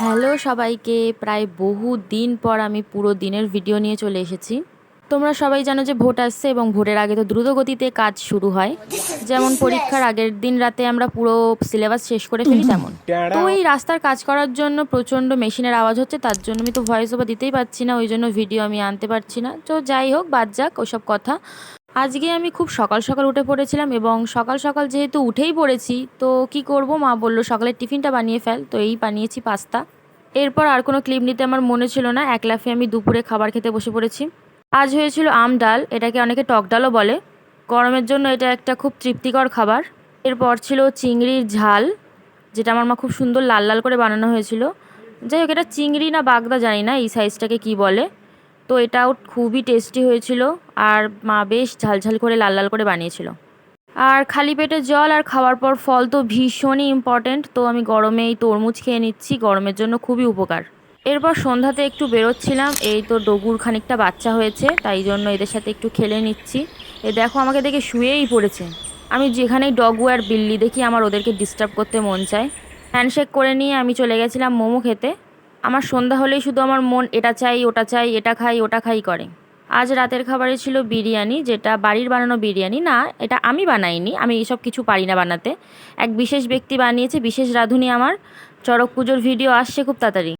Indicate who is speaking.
Speaker 1: Hello সবাইকে, প্রায় বহু দিন পর আমি পুরো দিনের ভিডিও নিয়ে চলে এসেছি। তোমরা সবাই জানো যে ভোট আসছে এবং ভোটের আগে তো দ্রুত গতিতে কাজ শুরু হয়। যেমন পরীক্ষার আগের দিন রাতে আমরা পুরো সিলেবাস শেষ করে ফেলি তেমন। তো এই রাস্তার কাজ করার জন্য প্রচণ্ড মেশিনের আওয়াজ হচ্ছে, তার জন্য আমি তো ভয়েস ওভার দিতেই পারছি না, ওই জন্য ভিডিও আমি আনতে পারছি না। তো যাই হোক, বাদ যাক ওসব কথা। আজকে আমি খুব সকাল সকাল উঠে পড়েছিলাম এবং সকাল সকাল যেহেতু উঠেই পড়েছি, তো কি করব, মা বলল সকালের টিফিনটা বানিয়ে ফেল, তো এই বানিয়েছি পাস্তা। এরপর আর কোনো ক্লিপ নিতে আমার মনে ছিল না, এক লাফে আমি দুপুরে খাবার খেতে বসে পড়েছি। আজ হয়েছিল আম ডাল, এটাকে অনেকে টক ডালও বলে। গরমের জন্য এটা একটা খুব তৃপ্তিকর খাবার। এরপর ছিল চিংড়ির ঝাল, যেটা আমার মা খুব সুন্দর লাল লাল করে বানানো হয়েছিল। যাই হোক, এটা চিংড়ি না বাগদা জানি না, এই সাইজটাকে কি বলে। তো এটাও খুবই টেস্টি হয়েছিল, আর মা বেশ ঝালঝাল করে লাল লাল করে বানিয়েছিল। আর খালি পেটে জল আর খাওয়ার পর ফল তো ভীষণই ইম্পর্ট্যান্ট, তো আমি গরমে এই তরমুজ খেয়ে নিচ্ছি, গরমের জন্য খুবই উপকার। এরপর সন্ধ্যাতে একটু বেরোচ্ছিলাম, এই তো ডগুর খানিকটা বাচ্চা হয়েছে, তাই জন্য এদের সাথে একটু খেলে নিচ্ছি। এ দেখো আমাকে দেখে শুয়েই পড়েছে। আমি যেখানেই ডগু আর বিল্লি দেখি আমার ওদেরকে ডিস্টার্ব করতে মন চায়। হ্যান্ডশেক করে নিয়ে আমি চলে গেছিলাম মোমো খেতে। আমার সন্ধ্যা হলেই শুধু আমার মন এটা চাই ওটা চাই, এটা খাই ওটা খাই করে। আজ রাতের খাবারে ছিল বিরিয়ানি, যেটা বাড়ির বানানো বিরিয়ানি না, এটা আমি বানাইনি, আমি এসব কিছু পারি না বানাতে। এক বিশেষ ব্যক্তি বানিয়েছে, বিশেষ রাঁধুনি আমার। চড়ক পুজোর ভিডিও আসছে খুব তাড়াতাড়ি।